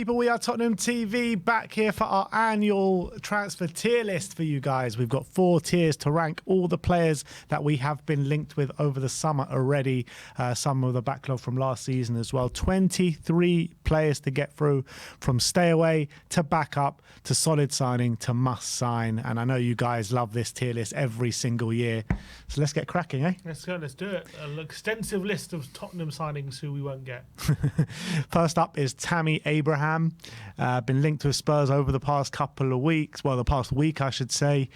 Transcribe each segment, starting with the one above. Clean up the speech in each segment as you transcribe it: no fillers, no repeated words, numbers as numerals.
People, we are Tottenham TV back here for our annual transfer tier list for you guys. We've got 4 tiers to rank all the players that we have been linked with over the summer already. Some of the backlog from last season as well. 23 players to get through, from stay away to backup to solid signing to must sign. And I know you guys love this tier list every single year. So let's get cracking, eh? Let's go, let's do it. An extensive list of Tottenham signings who we won't get. First up is Tammy Abraham. Been linked with Spurs over the past couple of weeks. Well, the past week, I should say.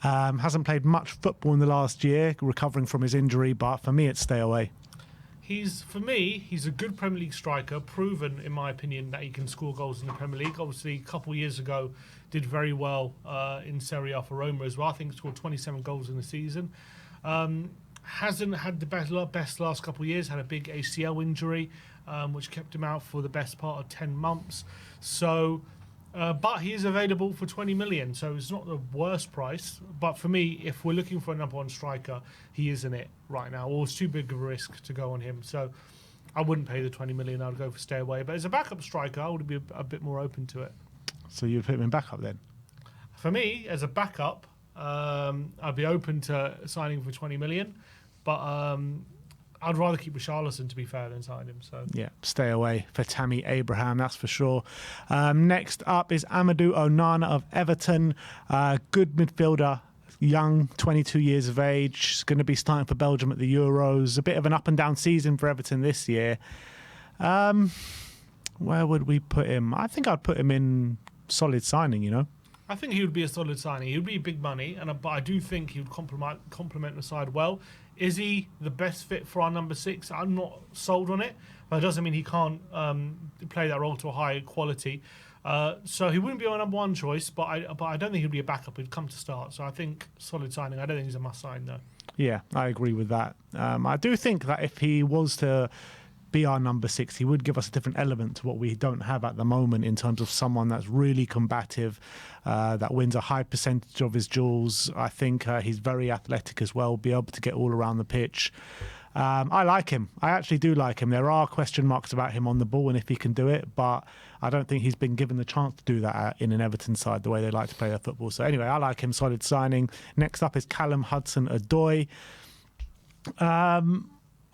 Hasn't played much football in the last year, recovering from his injury, but for me, it's stay away. For me, he's a good Premier League striker, proven, in my opinion, that he can score goals in the Premier League. Obviously, a couple of years ago, did very well in Serie A for Roma as well. I think he scored 27 goals in the season. Hasn't had the best last couple of years, had a big ACL injury, which kept him out for the best part of 10 months. So, but he is available for 20 million, so it's not the worst price. But for me, if we're looking for a number one striker, he isn't it right now, or it's too big of a risk to go on him. So I wouldn't pay the 20 million, I'd go for stay away. But as a backup striker, I would be a bit more open to it. So you'd put him in backup then? For me, as a backup, I'd be open to signing for 20 million, but I'd rather keep Richarlison, to be fair, than sign him. So yeah, stay away for Tammy Abraham, that's for sure. Next up is Amadou Onana of Everton. Good midfielder, young, 22 years of age. He's going to be starting for Belgium at the Euros. A bit of an up and down season for Everton this year. Where would we put him? I think I'd put him in solid signing, you know. I think he would be a solid signing. He would be big money, but I do think he would complement the side well. Is he the best fit for our number 6? I'm not sold on it, but it doesn't mean he can't play that role to a high quality. So he wouldn't be our number one choice, but I don't think he'd be a backup. He'd come to start. So I think solid signing. I don't think he's a must sign though. Yeah, I agree with that. I do think that if he was to be our number 6, he would give us a different element to what we don't have at the moment, in terms of someone that's really combative, that wins a high percentage of his duels. I think he's very athletic as well, be able to get all around the pitch. I like him. I actually do like him. There are question marks about him on the ball and if he can do it, but I don't think he's been given the chance to do that in an Everton side, the way they like to play their football. So anyway, I like him, solid signing. Next up is Callum Hudson-Odoi. I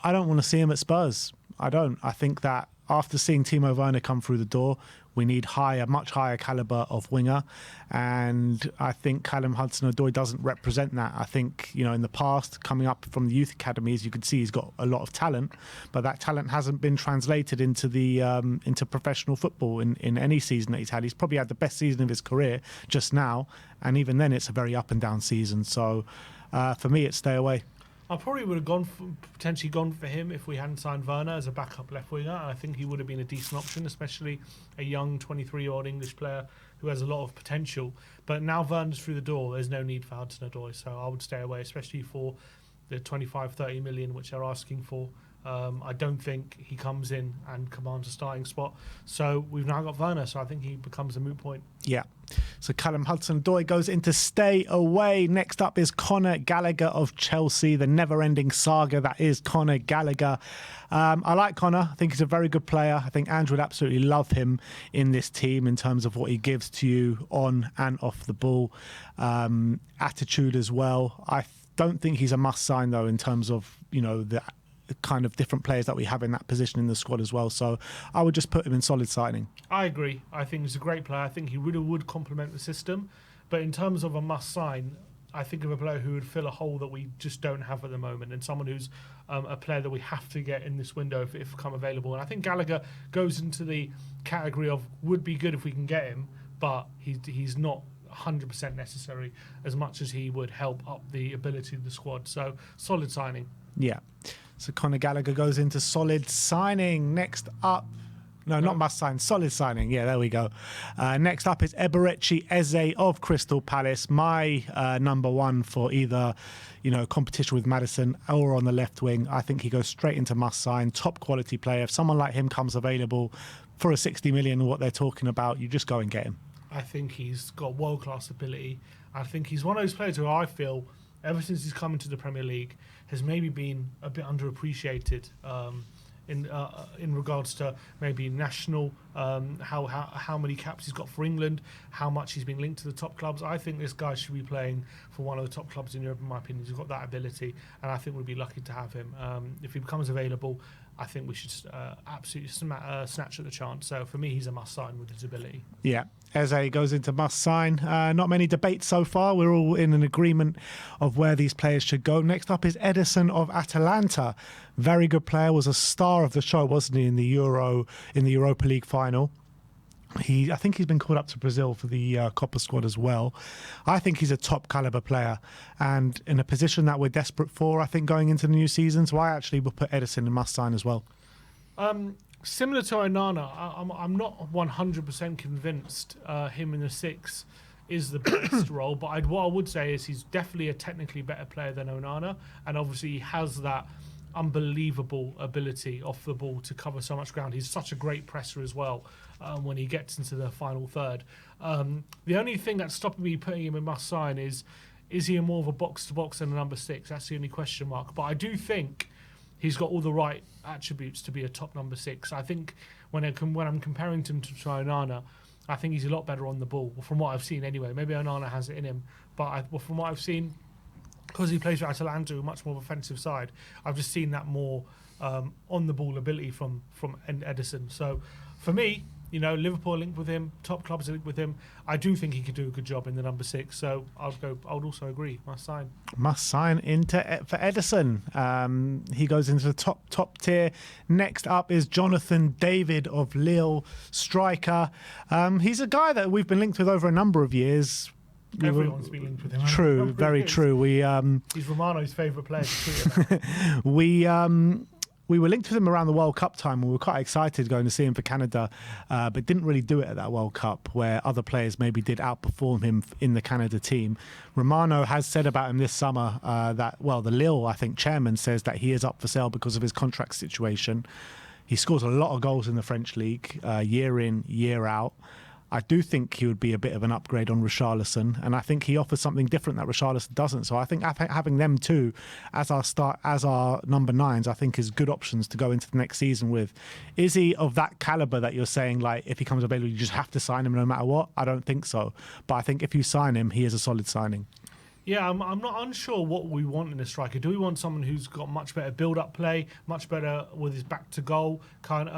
don't want to see him at Spurs. I don't. I think that after seeing Timo Werner come through the door, we need much higher caliber of winger, and I think Callum Hudson-Odoi doesn't represent that. I think, you know, in the past, coming up from the youth academies, you can see he's got a lot of talent, but that talent hasn't been translated into the into professional football in any season that he's had. He's probably had the best season of his career just now, and even then, it's a very up and down season. So, for me, it's stay away. I probably would have potentially gone for him if we hadn't signed Werner as a backup left winger. And I think he would have been a decent option, especially a young 23-year-old English player who has a lot of potential. But now Werner's through the door, there's no need for Hudson-Odoi, so I would stay away, especially for the 25-30 million which they're asking for. I don't think he comes in and commands a starting spot. So we've now got Werner, so I think he becomes a moot point. Yeah. So Callum Hudson-Odoi goes into stay away. Next up is Conor Gallagher of Chelsea, the never-ending saga that is Conor Gallagher. I like Conor. I think he's a very good player. I think Andrew would absolutely love him in this team in terms of what he gives to you on and off the ball. Attitude as well. I don't think he's a must-sign, though, in terms of, you know, the kind of different players that we have in that position in the squad as well. So I would just put him in solid signing. I agree. I think he's a great player. I think he really would complement the system. But in terms of a must sign, I think of a player who would fill a hole that we just don't have at the moment, and someone who's a player that we have to get in this window if become available. And I think Gallagher goes into the category of would be good if we can get him, but he's not 100% necessary as much as he would help up the ability of the squad. So solid signing. Yeah. So Conor Gallagher goes into solid signing. Next up, not must sign, solid signing. Yeah, there we go. Next up is Eberechi Eze of Crystal Palace. My number one for either, you know, competition with Maddison or on the left wing. I think he goes straight into must sign. Top quality player. If someone like him comes available for a 60 million or what they're talking about, you just go and get him. I think he's got world-class ability. I think he's one of those players who I feel, ever since he's come into the Premier League, has maybe been a bit underappreciated in regards to maybe national, how many caps he's got for England, how much he's been linked to the top clubs. I think this guy should be playing for one of the top clubs in Europe, in my opinion. He's got that ability, and I think we'd be lucky to have him. If he becomes available, I think we should absolutely snatch at the chance. So for me, he's a must-sign with his ability. Yeah, Eze goes into must-sign. Not many debates so far. We're all in an agreement of where these players should go. Next up is Ederson of Atalanta. Very good player, was a star of the show, wasn't he, in the Europa League final. I think he's been called up to Brazil for the Copa squad as well. I think he's a top caliber player and in a position that we're desperate for, I think, going into the new season. So I actually would put Ederson in must sign as well. Similar to Onana, I'm not 100% convinced him in the 6 is the best role, but what I would say is he's definitely a technically better player than Onana, and obviously he has that unbelievable ability off the ball to cover so much ground. He's such a great presser as well when he gets into the final third. The only thing that's stopping me putting him in must sign is he more of a box to box than a number 6? That's the only question mark. But I do think he's got all the right attributes to be a top number 6. I think when I'm comparing him to Onana, I think he's a lot better on the ball, from what I've seen anyway. Maybe Onana has it in him, but from what I've seen, because he plays for Atalanta, a much more offensive side, I've just seen that more on the ball ability from Ederson. So for me, Liverpool linked with him, top clubs linked with him. I do think he could do a good job in the number 6. So I would also agree. Must sign. Must sign for Ederson. He goes into the top tier. Next up is Jonathan David of Lille, striker. He's a guy that we've been linked with over a number of years. Everyone's been linked with him. True, very true. He's Romano's favourite player. We were linked with him around the World Cup time. We were quite excited going to see him for Canada, but didn't really do it at that World Cup where other players maybe did outperform him in the Canada team. Romano has said about him this summer that, the Lille, I think, chairman says that he is up for sale because of his contract situation. He scores a lot of goals in the French league, year in, year out. I do think he would be a bit of an upgrade on Richarlison, and I think he offers something different that Richarlison doesn't. So I think having them two as our number 9s, I think is good options to go into the next season with. Is he of that caliber that you're saying, like, if he comes available, you just have to sign him no matter what? I don't think so. But I think if you sign him, he is a solid signing. Yeah, I'm not unsure what we want in a striker. Do we want someone who's got much better build-up play, much better with his back to goal,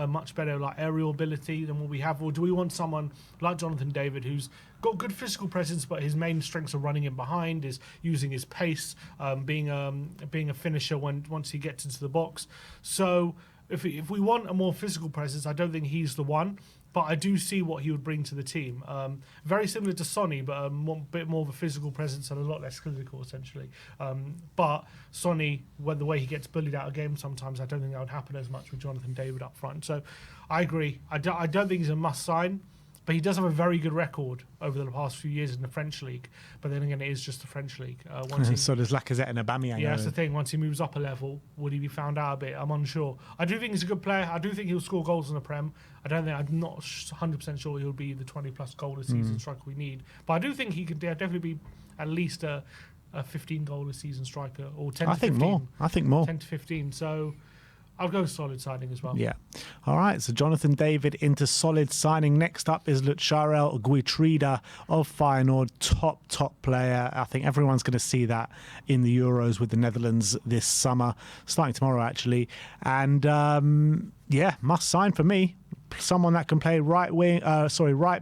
much better like aerial ability than what we have, or do we want someone like Jonathan David who's got good physical presence, but his main strengths are running in behind, is using his pace, being a finisher once he gets into the box. So if we want a more physical presence, I don't think he's the one. But I do see what he would bring to the team. Very similar to Sonny, but a bit more of a physical presence and a lot less clinical, essentially. But Sonny, the way he gets bullied out of games sometimes, I don't think that would happen as much with Jonathan David up front. So I agree. I don't think he's a must-sign, but he does have a very good record over the past few years in the French league. But then again, it is just the French league. So there's Lacazette and Aubameyang. Yeah, that's the thing. Once he moves up a level, would he be found out a bit? I'm unsure. I do think he's a good player. I do think he'll score goals in the Prem. I'm not 100% sure he'll be the 20-plus goal a season striker we need. But I do think he could definitely be at least a 15 goal a season striker, or 10 to 15. I think more. 10 to 15. So I'll go solid signing as well. Yeah. All right. So Jonathan David into solid signing. Next up is Lucharel Guitrida of Feyenoord. Top player. I think everyone's going to see that in the Euros with the Netherlands this summer, starting tomorrow actually. And must sign for me. Someone that can play right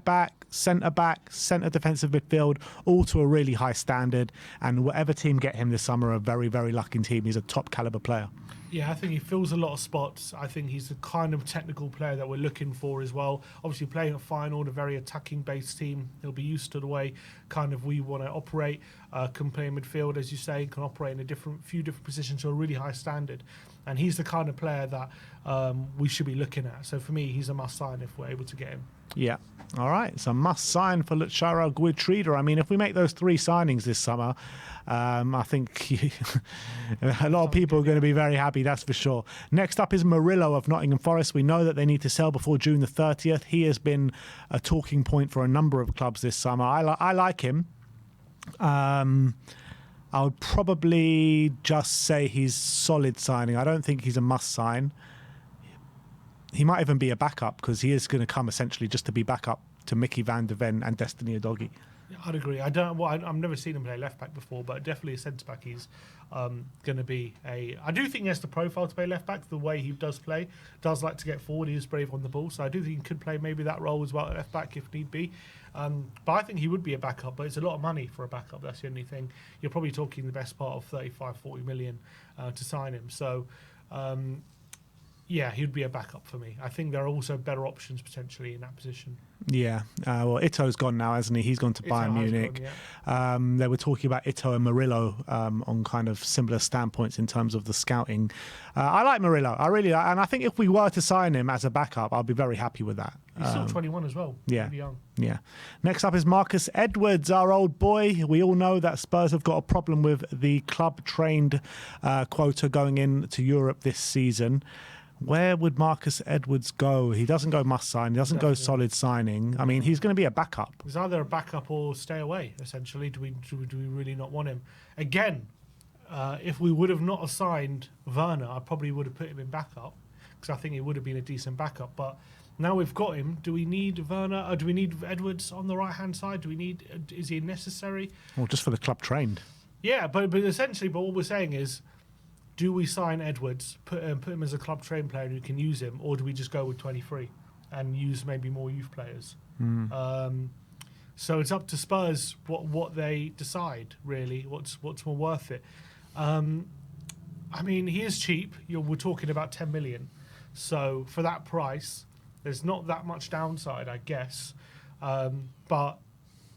back, centre defensive midfield, all to a really high standard. And whatever team get him this summer, a very, very lucky team. He's a top caliber player. Yeah, I think he fills a lot of spots. I think he's the kind of technical player that we're looking for as well. Obviously, playing at Feyenoord, a very attacking-based team, he'll be used to the way we want to operate. Can play in midfield, as you say, can operate in few different positions to a really high standard. And he's the kind of player that we should be looking at. So for me, he's a must-sign if we're able to get him. Yeah. All right. So must-sign for Lucharel Guitrida. I mean, if we make those 3 signings this summer, I think a lot of people are going to be very happy, that's for sure. Next up is Murillo of Nottingham Forest. We know that they need to sell before June the 30th. He has been a talking point for a number of clubs this summer. I like him. I would probably just say he's solid signing. I don't think he's a must sign, he might even be a backup because he is going to come essentially just to be backup to Mickey van der Ven and Destiny Udogie. Yeah, I'd agree. I've never seen him play left back before, but definitely a centre back. He's going to be a. I do think he has the profile to play left back. The way he does play, does like to get forward. He is brave on the ball, so I do think he could play maybe that role as well at left back if need be. But I think he would be a backup. But it's a lot of money for a backup. That's the only thing. You're probably talking the best part of 35, 40 million to sign him. So. Yeah, he'd be a backup for me. I think there are also better options potentially in that position. Yeah, well, Ito's gone now, hasn't he? He's gone to Bayern Munich. Gone, yeah. They were talking about Ito and Murillo on kind of similar standpoints in terms of the scouting. I like Murillo. I really like, and I think if we were to sign him as a backup, I'll be very happy with that. He's still 21 as well. Yeah, really young. Yeah. Next up is Marcus Edwards, our old boy. We all know that Spurs have got a problem with the club-trained quota going into Europe this season. Where would Marcus Edwards go? He doesn't go must sign. He doesn't go solid signing. I mean, he's going to be a backup. He's either a backup or stay away, essentially. Do we really not want him? Again, if we would have not assigned Werner, I probably would have put him in backup because I think he would have been a decent backup. But now we've got him. Do we need Werner? Or do we need Edwards on the right-hand side? Is he necessary? Well, just for the club trained. Yeah, but essentially, what we're saying is, do we sign Edwards, put him as a club trained player who can use him, or do we just go with 23 and use maybe more youth players? So it's up to Spurs what they decide, really, what's more worth it. I mean, he is cheap. We're talking about 10 million. So for that price, there's not that much downside, I guess. But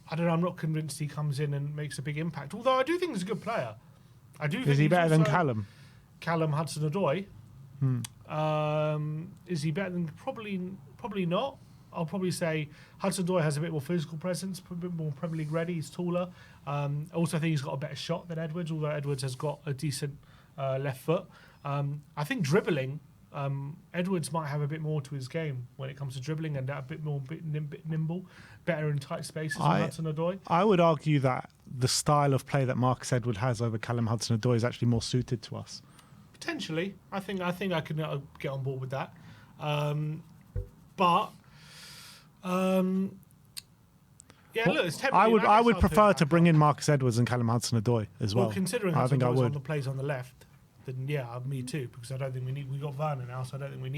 I don't know, I'm not convinced he comes in and makes a big impact. Although I do think he's a good player. Is he better than Callum? Callum Hudson-Odoi. Is he better than... Probably not. I'll probably say Hudson-Odoi has a bit more physical presence, a bit more Premier League ready. He's taller. I also think he's got a better shot than Edwards, although Edwards has got a decent left foot. I think dribbling, Edwards might have a bit more to his game when it comes to dribbling and a bit nimble, better in tight spaces than Hudson-Odoi. I would argue that the style of play that Marcus Edwards has over Callum Hudson-Odoi is actually more suited to us. Potentially, I think I could get on board with that, look, it's 10 million. I would prefer to bring in Marcus Edwards and Callum Hudson-Odoi as well. Well, considering Hudson-Odoi plays on the left, then yeah, me too, because I don't think we got Werner now, so I don't think we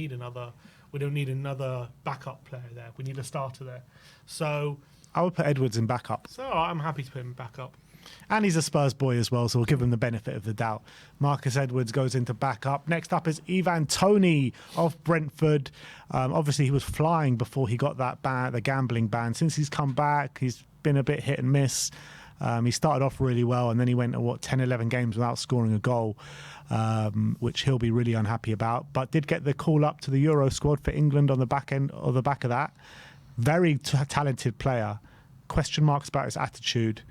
don't need another backup player there. We need a starter there. So I would put Edwards in backup. So I'm happy to put him back up. And he's a Spurs boy as well, so we'll give him the benefit of the doubt. Marcus Edwards goes into backup. Next up is Ivan Toney of Brentford. Obviously, he was flying before he got that the gambling ban. Since he's come back, he's been a bit hit and miss. He started off really well, and then he went 10, 11 games without scoring a goal, which he'll be really unhappy about. But did get the call up to the Euro squad for England on the back of that. Very talented player. Question marks about his attitude.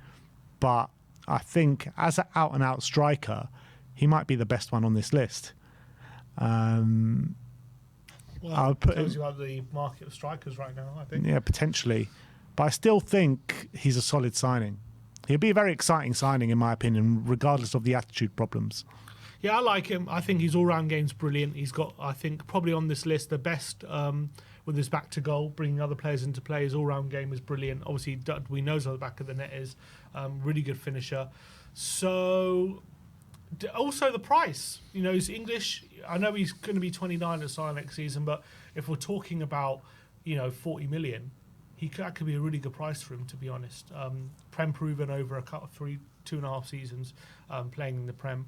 But I think as an out-and-out striker, he might be the best one on this list. Well, it tells you about the market of strikers right now, I think. Yeah, potentially. But I still think he's a solid signing. He'll be a very exciting signing, in my opinion, regardless of the attitude problems. Yeah, I like him. I think his all-round game's brilliant. He's got, I think, probably on this list, the best with his back to goal, bringing other players into play. His all-round game is brilliant. Obviously, we knows how the back of the net is. Really good finisher. So, also the price. You know, he's English. I know he's going to be 29 at sign next season, but if we're talking about, 40 million, that could be a really good price for him, to be honest. Prem proven over a couple, 2.5 seasons playing in the Prem.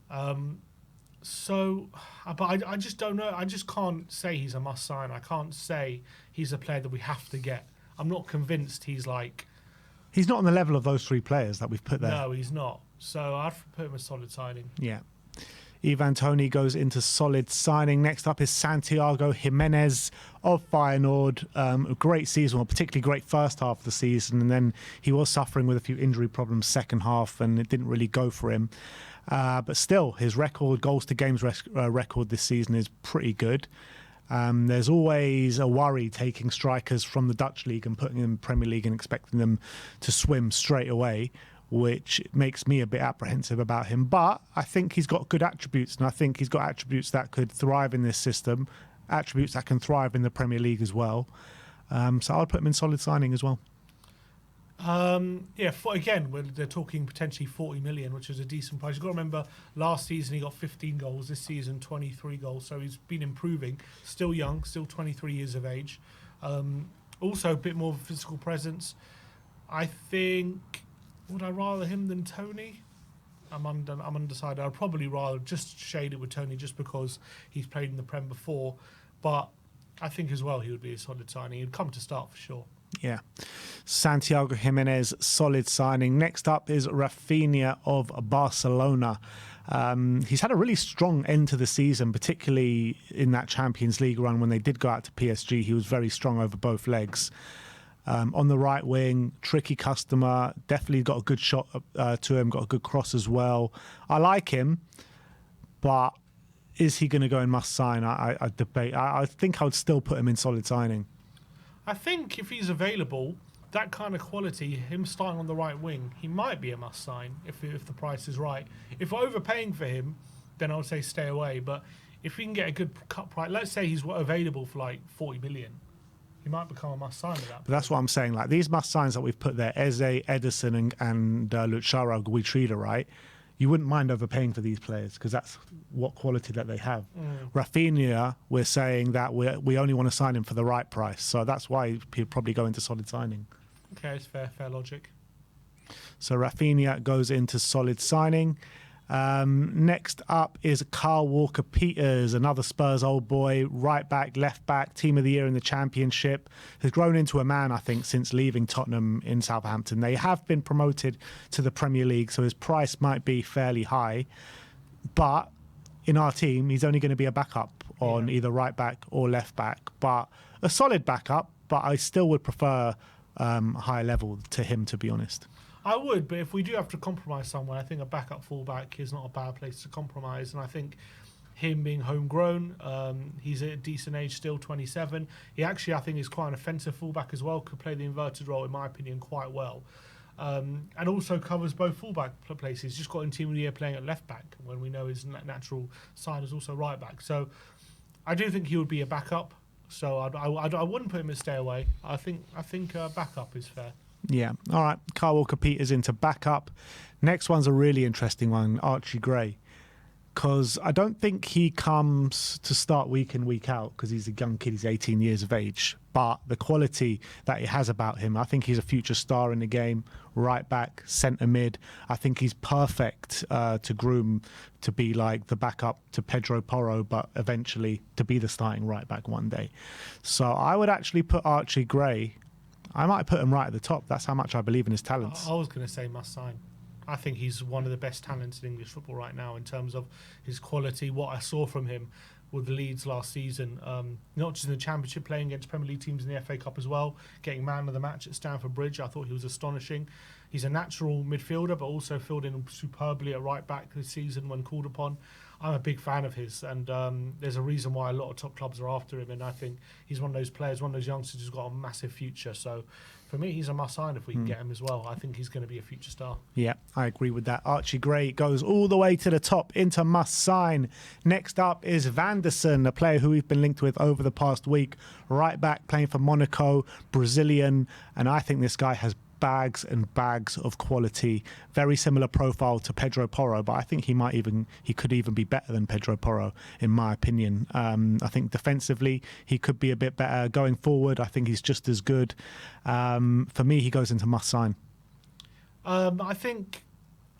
But I just don't know. I just can't say he's a must sign. I can't say he's a player that we have to get. I'm not convinced he's like... He's not on the level of those three players that we've put there. No, he's not. So I'd put him a solid signing. Yeah. Ivan Toney goes into solid signing. Next up is Santiago Jimenez of Feyenoord. A great season, or particularly great first half of the season, and then he was suffering with a few injury problems second half, and it didn't really go for him. But still, his goals to games record this season is pretty good. There's always a worry taking strikers from the Dutch league and putting them in the Premier League and expecting them to swim straight away, which makes me a bit apprehensive about him. But I think he's got good attributes, and I think he's got attributes that could thrive in this system attributes that can thrive in the Premier League as well. So I'd put him in solid signing as well. They're talking potentially 40 million, which is a decent price. You've got to remember, last season he got 15 goals, this season 23 goals, so he's been improving. Still young, still 23 years of age. Also a bit more of a physical presence. I think, would I rather him than Tony? I'm undecided. I'd probably rather just shade it with Tony just because he's played in the Prem before. But I think as well he would be a solid signing. He'd come to start for sure. Yeah. Santiago Jimenez, solid signing. Next up is Rafinha of Barcelona. He's had a really strong end to the season, particularly in that Champions League run when they did go out to PSG. He was very strong over both legs. On the right wing, tricky customer, definitely got a good shot to him, got a good cross as well. I like him, but is he going to go in must sign? I debate. I think I would still put him in solid signing. I think if he's available, that kind of quality, him starting on the right wing, he might be a must sign if the price is right. If we're overpaying for him, then I would say stay away. But if we can get a good cut price, let's say he's available for like 40 million. He might become a must-sign at that point. But that's what I'm saying. Like these must-signs that we've put there, Eze, Edison, and Luchara Guitrida, right? You wouldn't mind overpaying for these players because that's what quality that they have. Rafinha, we're saying that we only want to sign him for the right price. So that's why he'd probably go into solid signing. Okay, it's fair logic. So Rafinha goes into solid signing. Next up is Kyle Walker-Peters, another Spurs old boy, right back, left back, team of the year in the Championship. Has grown into a man, I think, since leaving Tottenham in Southampton. They have been promoted to the Premier League, so his price might be fairly high. But in our team, he's only going to be a backup on either right back or left back. But a solid backup, but I still would prefer high level to him, to be honest. I would, but if we do have to compromise somewhere, I think a backup fullback is not a bad place to compromise. And I think him being homegrown, he's at a decent age still, 27. He actually, I think, is quite an offensive fullback as well, could play the inverted role, in my opinion, quite well. And also covers both fullback places. He's just got in team of the year playing at left back, when we know his natural side is also right back. So I do think he would be a backup. So I wouldn't put him at stay away. I think backup is fair. Yeah. All right. Kyle Walker-Peters into backup. Next one's a really interesting one, Archie Gray. Because I don't think he comes to start week in, week out because he's a young kid. He's 18 years of age. But the quality that he has about him, I think he's a future star in the game. Right back, centre mid. I think he's perfect to groom to be like the backup to Pedro Porro, but eventually to be the starting right back one day. So I would actually put Archie Gray. I might put him right at the top. That's how much I believe in his talents. I was going to say must sign. I think he's one of the best talents in English football right now in terms of his quality. What I saw from him with Leeds last season, not just in the Championship, playing against Premier League teams in the FA Cup as well, getting man of the match at Stamford Bridge. I thought he was astonishing. He's a natural midfielder, but also filled in superbly at right back this season when called upon. I'm a big fan of his, and there's a reason why a lot of top clubs are after him, and I think he's one of those players, one of those youngsters who's got a massive future. So for me, he's a must-sign if we can get him as well. I think he's going to be a future star. Yeah, I agree with that. Archie Gray goes all the way to the top into must-sign. Next up is Van der Sar, a player who we've been linked with over the past week. Right back, playing for Monaco, Brazilian, and I think this guy has bags and bags of quality. Very similar profile to Pedro Porro, but I think he could even be better than Pedro Porro, in my opinion. I think defensively he could be a bit better. Going forward, I think he's just as good. For me, he goes into must sign. I think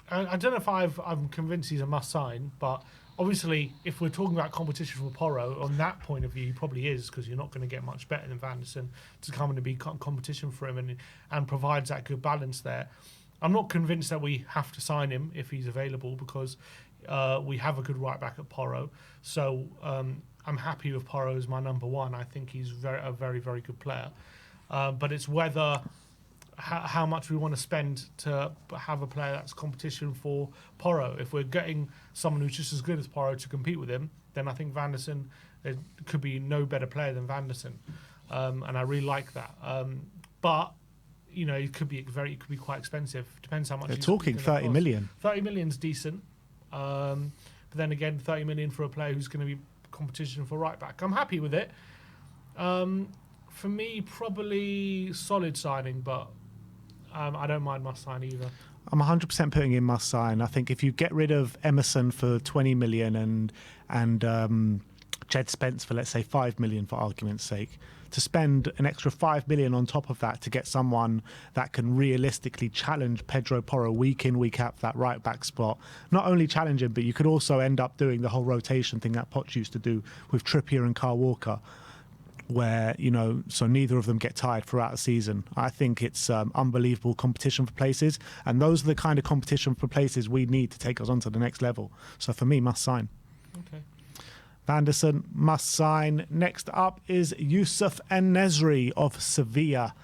I don't know if I'm convinced he's a must sign, but obviously, if we're talking about competition for Porro, on that point of view, he probably is, because you're not going to get much better than Van der Sar to come in and be competition for him and provides that good balance there. I'm not convinced that we have to sign him if he's available, because we have a good right back at Porro. So I'm happy with Porro as my number one. I think he's a very, very good player. But it's whether how much we want to spend to have a player that's competition for Porro. If we're getting someone who's just as good as Porro to compete with him, then I think Van der Sar could be no better player than Van der Sar, and I really like that. But you know, it could be quite expensive. Depends how much. They're talking 30 million. 30 million's decent, but then again, 30 million for a player who's going to be competition for right back. I'm happy with it. For me, probably solid signing, but I don't mind must sign either. I'm 100% putting in must sign. I think if you get rid of Emerson for 20 million and Jed Spence for, let's say, 5 million for argument's sake, to spend an extra 5 million on top of that to get someone that can realistically challenge Pedro Porro week in, week out for that right back spot, not only challenge him, but you could also end up doing the whole rotation thing that Poch used to do with Trippier and Kyle Walker, where, so neither of them get tired throughout the season. I think it's unbelievable competition for places, and those are the kind of competition for places we need to take us on to the next level. So for me, must sign. Okay. Vanderson, must sign. Next up is Youssef En-Nesyri of Sevilla.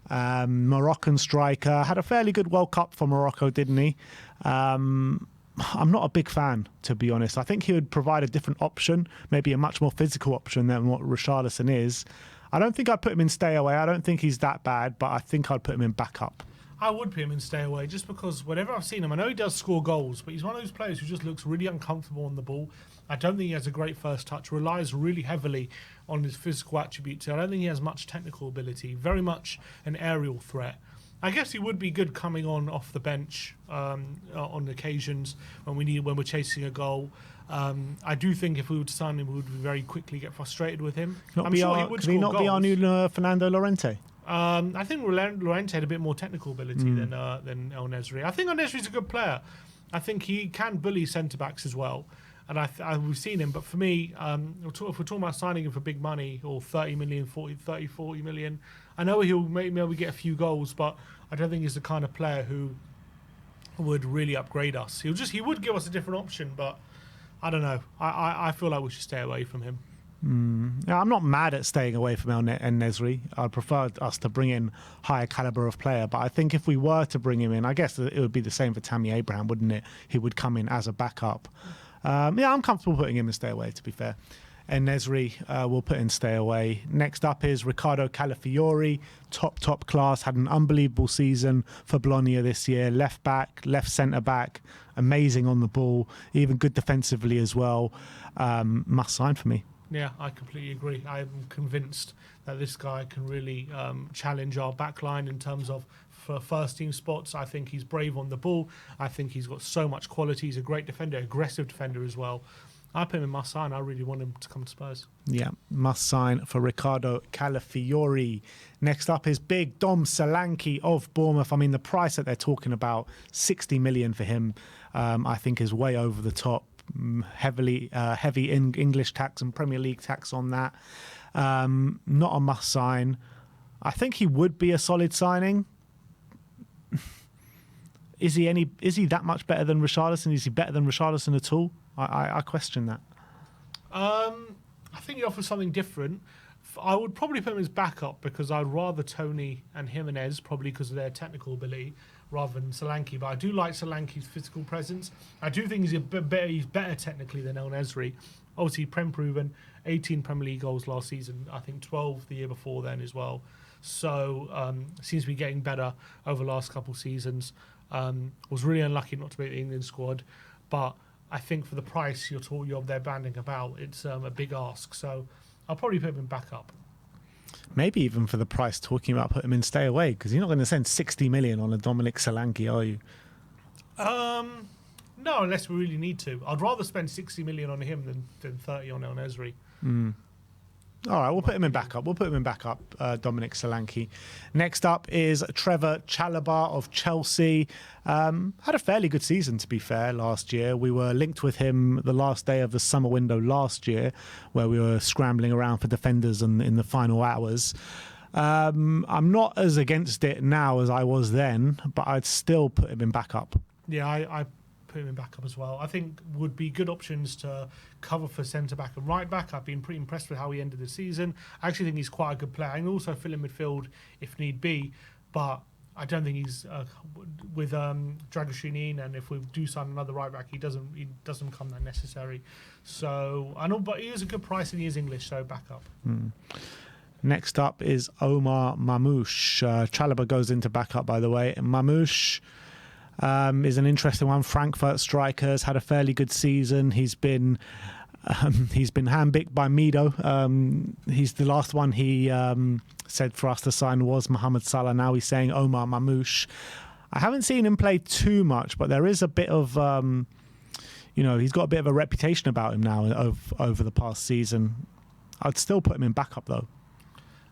Moroccan striker. Had a fairly good World Cup for Morocco, didn't he? I'm not a big fan, to be honest. I think he would provide a different option, maybe a much more physical option than what Richarlison is. I don't think I'd put him in stay away. I don't think he's that bad, but I think I'd put him in backup. I would put him in stay away just because whenever I've seen him, I know he does score goals, but he's one of those players who just looks really uncomfortable on the ball. I don't think he has a great first touch, relies really heavily on his physical attributes. I don't think he has much technical ability, very much an aerial threat. I guess he would be good coming on off the bench on occasions when we're chasing a goal. I do think if we were to sign him, we would very quickly get frustrated with him. I'm sure he would score goals. Could he not be our new Fernando Llorente? I think Llorente had a bit more technical ability than El-Nesyri. I think El-Nesyri's a good player. I think he can bully centre-backs as well. And we've seen him, but for me, if we're talking about signing him for big money or 30 million, 40 million, I know he'll maybe get a few goals, but I don't think he's the kind of player who would really upgrade us. He would give us a different option, but I don't know. I feel like we should stay away from him. Yeah, I'm not mad at staying away from El-Nesyri. I'd prefer us to bring in higher caliber of player, but I think if we were to bring him in, I guess it would be the same for Tammy Abraham, wouldn't it? He would come in as a backup. I'm comfortable putting him in stay away, to be fair. En-Nesyri will put in stay away. Next up is Riccardo Calafiori, top class, had an unbelievable season for Bologna this year. Left back, left centre back, amazing on the ball, even good defensively as well. Must sign for me. Yeah, I completely agree. I'm convinced that this guy can really challenge our backline in terms of for first team spots. I think he's brave on the ball. I think he's got so much quality. He's a great defender, aggressive defender as well. I put him in must sign. I really want him to come to Spurs. Yeah, must sign for Riccardo Calafiori. Next up is big Dom Solanke of Bournemouth. I mean, the price that they're talking about, 60 million for him, I think is way over the top. Heavy English tax and Premier League tax on that. Not a must sign. I think he would be a solid signing. Is he that much better than Richarlison? Is he better than Richarlison at all? I question that. I think he offers something different. I would probably put him as backup because I'd rather Tony and Jimenez, probably because of their technical ability, rather than Solanke. But I do like Solanke's physical presence. I do think he's better technically than El-Nesyri. Obviously, proven, 18 Premier League goals last season. I think 12 the year before then as well. So seems to be getting better over the last couple of seasons. Was really unlucky not to make the England squad, but I think for the price you're there banding about, it's a big ask. So I'll probably put him in backup. Maybe even for the price, talking about putting him in stay away, because you're not going to spend 60 million on a Dominic Solanke, are you? No, unless we really need to. I'd rather spend 60 million on him than 30 on El-Nesyri. All right, we'll put him in backup. Dominic Solanke. Next up is Trevor Chalobah of Chelsea. Had a fairly good season, to be fair, last year. We were linked with him the last day of the summer window last year, where we were scrambling around for defenders in the final hours. I'm not as against it now as I was then, but I'd still put him in backup. Yeah, I put him in backup as well. I think would be good options to cover for centre-back and right-back. I've been pretty impressed with how he ended the season. I actually think he's quite a good player. I can also fill in midfield if need be, but I don't think he's with Dragoshinin, and if we do sign another right-back, he doesn't become that necessary. So I know, but he is a good price and he is English, so backup. Next up is Omar Mamouche. Chalobah goes into backup, by the way. Mamouche is an interesting one. Frankfurt strikers, had a fairly good season. He's been He's been handpicked by Mido. He's the last one he said for us to sign was Mohamed Salah. Now he's saying Omar Mamouche. I haven't seen him play too much, but there is a bit of, he's got a bit of a reputation about him now over the past season. I'd still put him in backup though.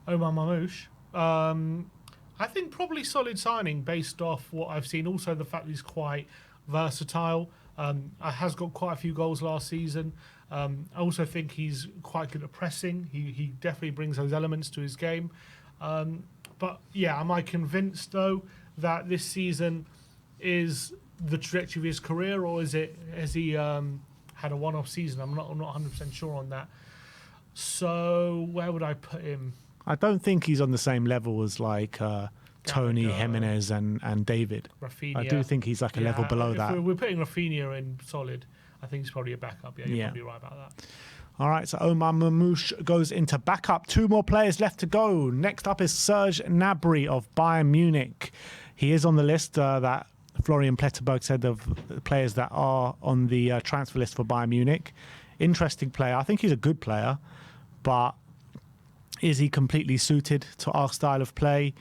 Omar Mamouche. I think probably solid signing based off what I've seen. Also the fact that he's quite versatile. Has got quite a few goals last season. I also think he's quite good at pressing. He definitely brings those elements to his game. But yeah, am I convinced though that this season is the trajectory of his career, or has he had a one-off season? I'm not 100% sure on that. So where would I put him? I don't think he's on the same level as like Tony, Jimenez and David. Rafinha. I do think he's like a level below that. We're putting Rafinha in solid. I think he's probably a backup. Yeah, you're probably right about that. All right, so Omar Mamouche goes into backup. 2 more players left to go. Next up is Serge Gnabry of Bayern Munich. He is on the list that Florian Pletterberg said of players that are on the transfer list for Bayern Munich. Interesting player. I think he's a good player, but is he completely suited to our style of play?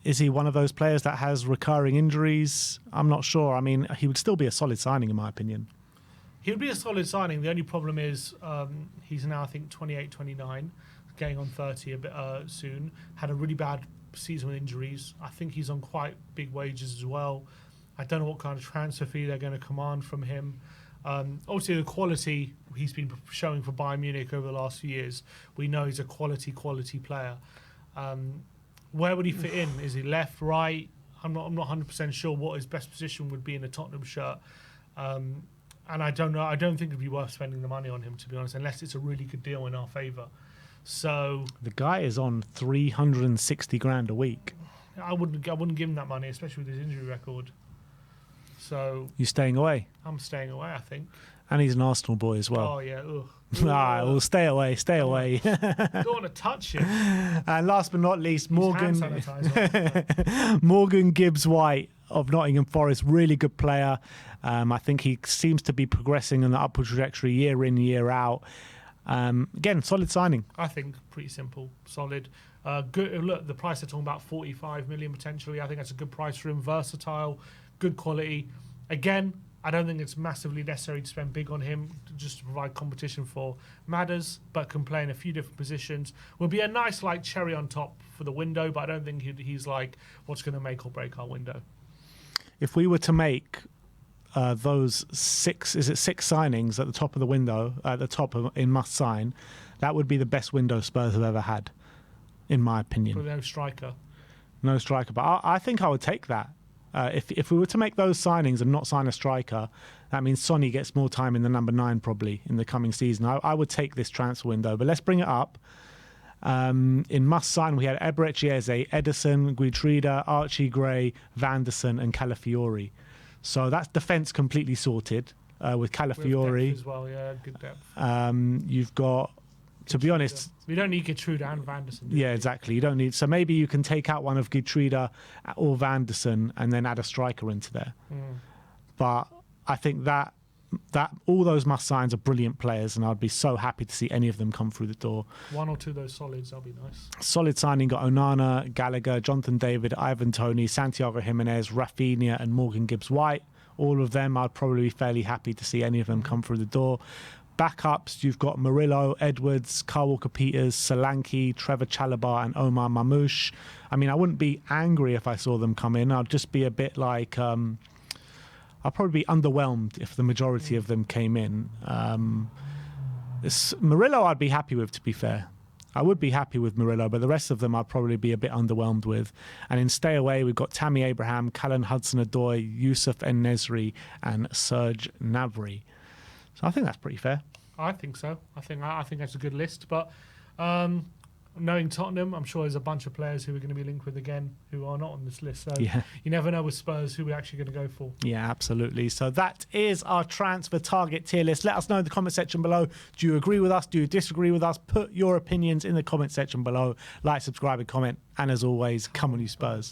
Is he one of those players that has recurring injuries? I'm not sure. I mean, he would still be a solid signing in my opinion. He would be a solid signing. The only problem is he's now, I think, 28, 29, getting on 30 a bit soon. Had a really bad season with injuries. I think he's on quite big wages as well. I don't know what kind of transfer fee they're going to command from him. Obviously, the quality he's been showing for Bayern Munich over the last few years, we know he's a quality player. Where would he fit in? Is he left, right? I'm not 100% sure what his best position would be in a Tottenham shirt. And I don't know. I don't think it'd be worth spending the money on him, to be honest, unless it's a really good deal in our favour. So the guy is on 360 grand a week. I wouldn't give him that money, especially with his injury record. So you staying away? I'm staying away, I think. And he's an Arsenal boy as well. Oh yeah. Ugh. All right, well, stay away. Don't want to touch him. And last but not least, Morgan Gibbs-White of Nottingham Forest, really good player. I think he seems to be progressing in the upward trajectory year in, year out. Again, solid signing. I think pretty simple, solid. Good. Look, the price they're talking about 45 million potentially. I think that's a good price for him. Versatile, good quality. Again, I don't think it's massively necessary to spend big on him just to provide competition for Madders, but can play in a few different positions. Will be a nice like cherry on top for the window, but I don't think he's like what's going to make or break our window. If we were to make those six signings at the top of the window, at the top in must sign, that would be the best window Spurs have ever had, in my opinion. But no striker. No striker, but I think I would take that. If we were to make those signings and not sign a striker, that means Sonny gets more time in the number 9 probably in the coming season. I would take this transfer window, but let's bring it up. In must sign, we had Eberechi Eze, Edison, Guitrida, Archie Gray, Vanderson, and Calafiori. So that's defence completely sorted with Calafiori. With depth as well, yeah, good depth. You've got, to be honest, we don't need Guitrida and Vanderson. Yeah, exactly. You don't need. So maybe you can take out one of Guitrida or Vanderson and then add a striker into there. But I think that all those must signs are brilliant players, and I'd be so happy to see any of them come through the door. One or two of those solids, that'll be nice. Solid signing got Onana, Gallagher, Jonathan David, Ivan Toney, Santiago Jimenez, Rafinha, and Morgan Gibbs-White. All of them, I'd probably be fairly happy to see any of them come through the door. Backups, you've got Murillo, Edwards, Kyle Walker-Peters, Solanke, Trevor Chalobah, and Omar Mamouche. I mean, I wouldn't be angry if I saw them come in. I'd just be a bit like... I'd probably be underwhelmed if the majority of them came in. Murillo I'd be happy with, to be fair. I would be happy with Murillo, but the rest of them I'd probably be a bit underwhelmed with. And in Stay Away, we've got Tammy Abraham, Callan Hudson-Odoi, Yusuf En-Nesri, and Serge Gnabry. So I think that's pretty fair. I think so. I think that's a good list. But knowing Tottenham, I'm sure there's a bunch of players who are going to be linked with again who are not on this list. So you never know with Spurs who we're actually going to go for. Yeah, absolutely. So that is our transfer target tier list. Let us know in the comment section below. Do you agree with us? Do you disagree with us? Put your opinions in the comment section below. Like, subscribe, and comment. And as always, come on you Spurs.